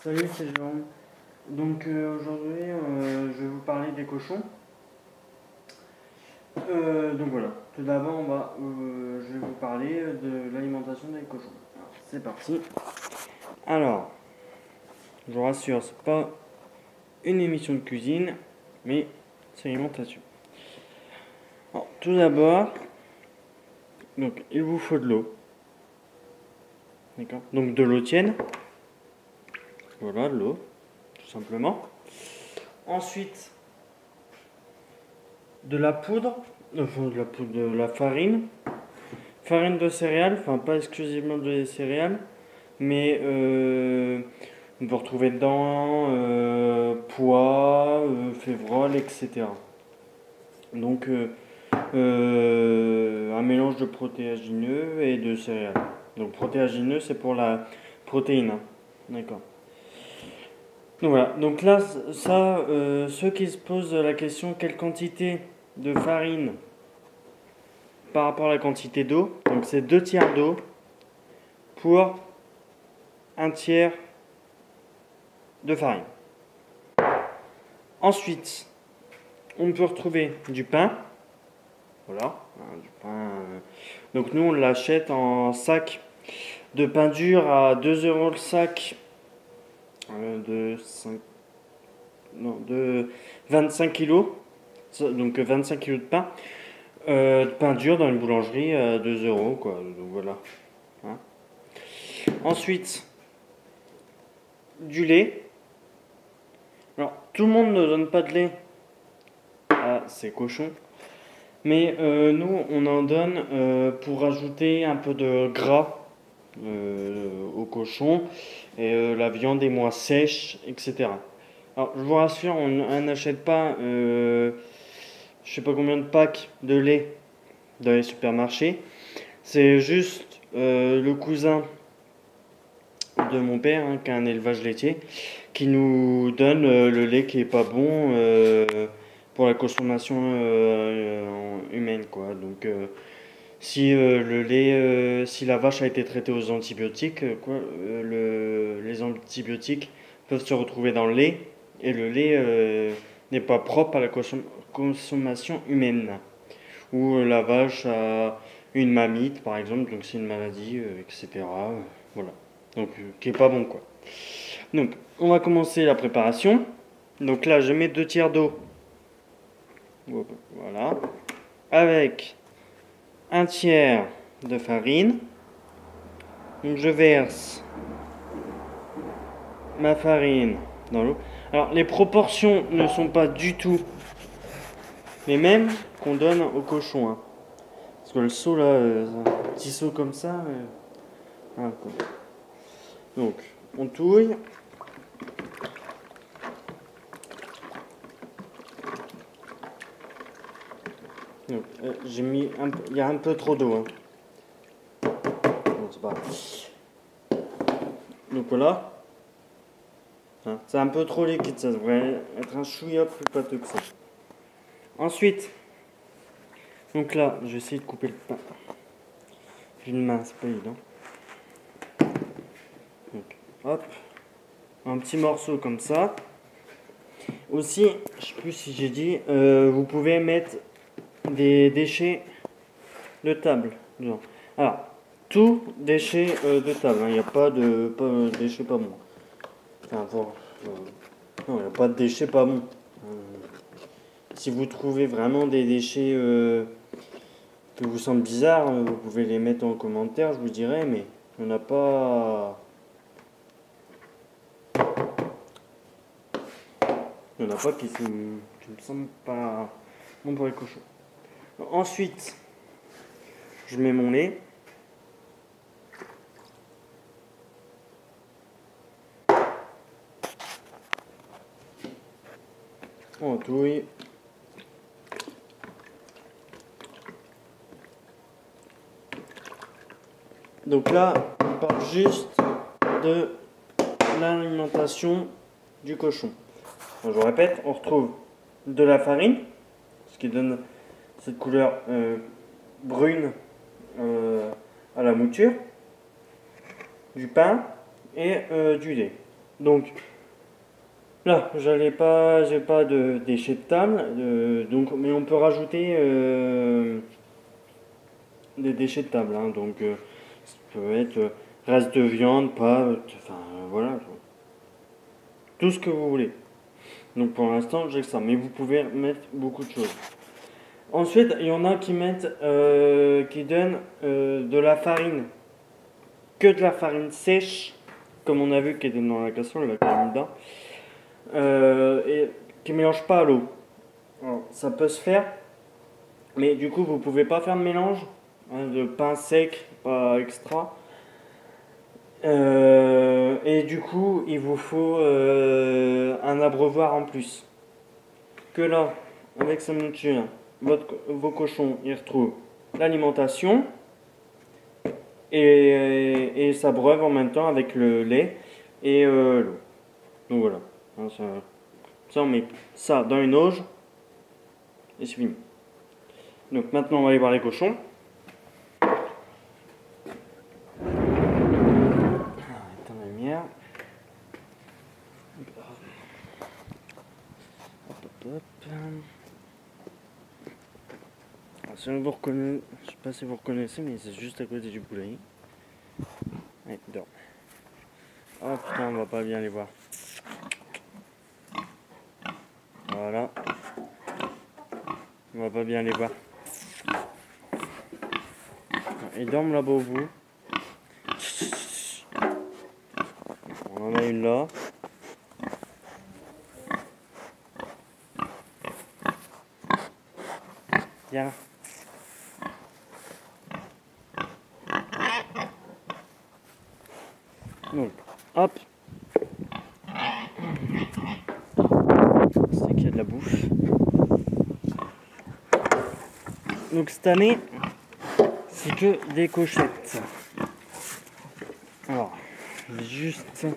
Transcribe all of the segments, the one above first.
Salut, c'est Jérôme. Donc aujourd'hui, je vais vous parler des cochons. Donc voilà, tout d'abord, je vais vous parler de l'alimentation des cochons. Alors, c'est parti. Alors, je vous rassure, c'est pas une émission de cuisine, mais c'est l'alimentation. Alors, tout d'abord, donc il vous faut de l'eau. D'accord. Donc de l'eau tiède. Voilà, de l'eau, tout simplement. Ensuite, de la poudre, de la farine. Farine de céréales, enfin pas exclusivement de céréales, mais on peut retrouver dedans pois, févrole, etc. Donc un mélange de protéagineux et de céréales. Donc protéagineux c'est pour la protéine, hein. D'accord. Donc voilà, donc là, ceux qui se posent la question quelle quantité de farine par rapport à la quantité d'eau, donc c'est 2 tiers d'eau pour un tiers de farine. Ensuite, on peut retrouver du pain. Voilà, du pain. Donc nous, on l'achète en sac de pain dur à 2 euros le sac de 25 kilos. Donc 25 kilos de pain dur dans une boulangerie à 2 euros, quoi. Donc voilà. Hein. Ensuite, du lait. Alors, tout le monde ne donne pas de lait à ses cochons, mais nous, on en donne pour rajouter un peu de gras au cochon et la viande est moins sèche, etc. Alors, je vous rassure, on n'achète pas, je sais pas combien de packs de lait dans les supermarchés. C'est juste le cousin de mon père, hein, qui a un élevage laitier, qui nous donne le lait qui est pas bon pour la consommation humaine, quoi. Donc si la vache a été traitée aux antibiotiques, les antibiotiques peuvent se retrouver dans le lait et le lait n'est pas propre à la consommation humaine. Ou la vache a une mamite par exemple, donc c'est une maladie, etc. Voilà. Donc qui est pas bon, quoi. Donc on va commencer la préparation. Donc là je mets 2 tiers d'eau. Voilà. Avec un tiers de farine. Donc je verse ma farine dans l'eau. Alors les proportions ne sont pas du tout les mêmes qu'on donne au cochon, hein. Parce que le seau là, un petit seau comme ça. Voilà, quoi. Donc on touille. Donc, j'ai mis il y a un peu trop d'eau, hein. Bon, c'est pas grave. Donc voilà. Hein, c'est un peu trop liquide, ça devrait être un chouïa plus pâteux que ça. Ensuite, donc là, je vais essayer de couper le pain. J'ai une main, c'est pas évident. Donc, hop, un petit morceau comme ça. Aussi, je sais plus si j'ai dit, vous pouvez mettre des déchets de table dedans. Alors, tout déchet de table, hein, il n'y a pas de déchets pas bons. Enfin, non, il n'y a pas de déchets pas bons. Si vous trouvez vraiment des déchets qui vous semblent bizarres, vous pouvez les mettre en commentaire, je vous dirai, mais il n'y en a pas. Il n'y en a pas qui me semblent pas bons pour les cochons. Ensuite, je mets mon lait. On touille. Donc là, on parle juste de l'alimentation du cochon. Donc, je répète, on retrouve de la farine, ce qui donne cette couleur brune à la mouture, du pain et du lait. Donc là, j'ai pas de déchets de table, donc, mais on peut rajouter des déchets de table, hein, donc ça peut être reste de viande, pâte, enfin voilà, tout ce que vous voulez. Donc pour l'instant, j'ai que ça, mais vous pouvez mettre beaucoup de choses. Ensuite, il y en a qui mettent, qui donnent de la farine, que de la farine sèche, comme on a vu qui était dans la casserole, la calamida, et qui ne mélange pas à l'eau. Alors, ça peut se faire, mais du coup, vous pouvez pas faire de mélange, hein, de pain sec, pas extra. Et du coup, il vous faut un abreuvoir en plus. Que là, avec ce mouture, vos cochons, ils retrouvent l'alimentation et s'abreuvent en même temps avec le lait et l'eau. Donc voilà. Hein, ça, on met ça dans une auge et c'est fini. Donc maintenant, on va aller voir les cochons. Éteins la lumière. Hop, hop. Alors, si vous reconnaissez, je sais pas si vous reconnaissez, mais c'est juste à côté du poulailler. Allez, dors. Oh putain, on va pas bien les voir. Voilà. On va pas bien les voir. Ils dorment là-bas au bout. On en a une là. Viens là. Donc, hop. C'est qu'il y a de la bouffe. Donc cette année, c'est que des cochettes. Alors, juste...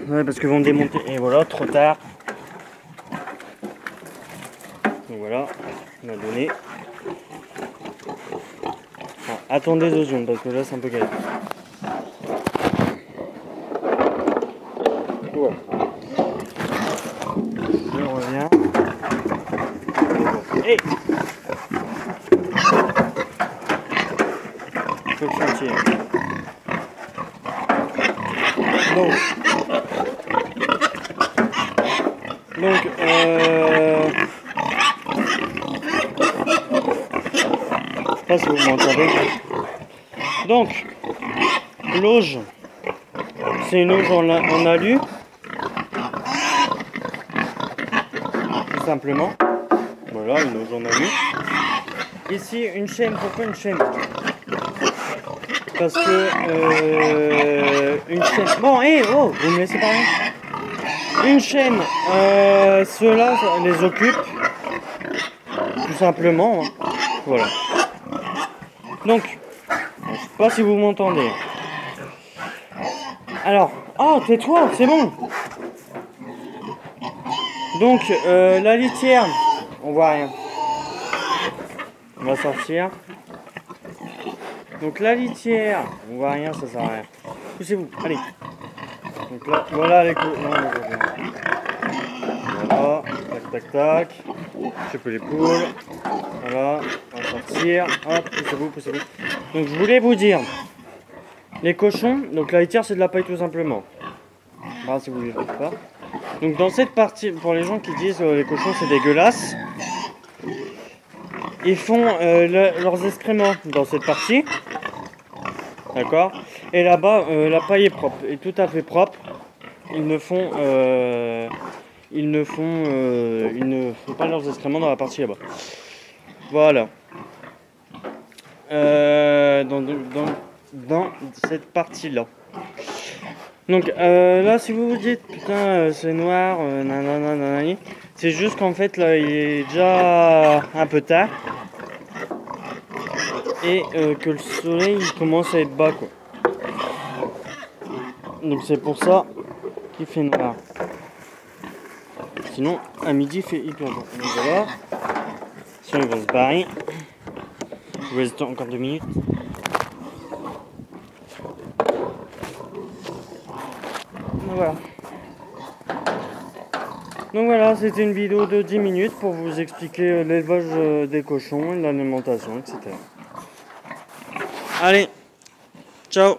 Ouais, parce que vont démonter. Et voilà, trop tard. Donc voilà, on a donné. Alors, attendez 2 secondes, parce que là c'est un peu galère. Voilà. Je reviens. Hey! Faut que je tire. Donc, je sais pas si vous m'entendez. Donc, l'auge, c'est une auge en alu, tout simplement. Voilà, une auge en alu. Ici, une chaîne. Pourquoi une chaîne? Parce que une chaîne. Bon, hé, oh, vous me laissez parler. Une chaîne, ceux-là les occupe, tout simplement. Hein. Voilà. Donc, je sais pas si vous m'entendez. Alors, oh, tais-toi, c'est bon. Donc, la litière, on voit rien. On va sortir. Donc la litière, on voit rien, ça sert à rien. Poussez-vous, allez. Donc là, voilà les coups. Voilà, tac tac tac. Je peux les poules. Voilà, on va sortir. Hop, poussez-vous, poussez-vous. Donc je voulais vous dire, les cochons, donc la litière c'est de la paille tout simplement. Voilà, si vous ne le faites pas. Donc dans cette partie, pour les gens qui disent les cochons c'est dégueulasse, ils font leurs excréments dans cette partie. D'accord. Et là-bas, la paille est propre, est tout à fait propre. Ils ne font pas leurs excréments dans la partie là-bas. Voilà. Dans cette partie-là. Donc là, si vous vous dites putain, c'est noir, nanana, c'est juste qu'en fait là, il est déjà un peu tard. Et que le soleil il commence à être bas quoi. Donc c'est pour ça qu'il fait noir. Sinon à midi il fait hyper beau. Donc voilà. Sinon ils vont se barrer. Il reste encore 2 minutes. Voilà. Donc voilà, c'était une vidéo de 10 minutes pour vous expliquer l'élevage des cochons, l'alimentation, etc. Allez, ciao!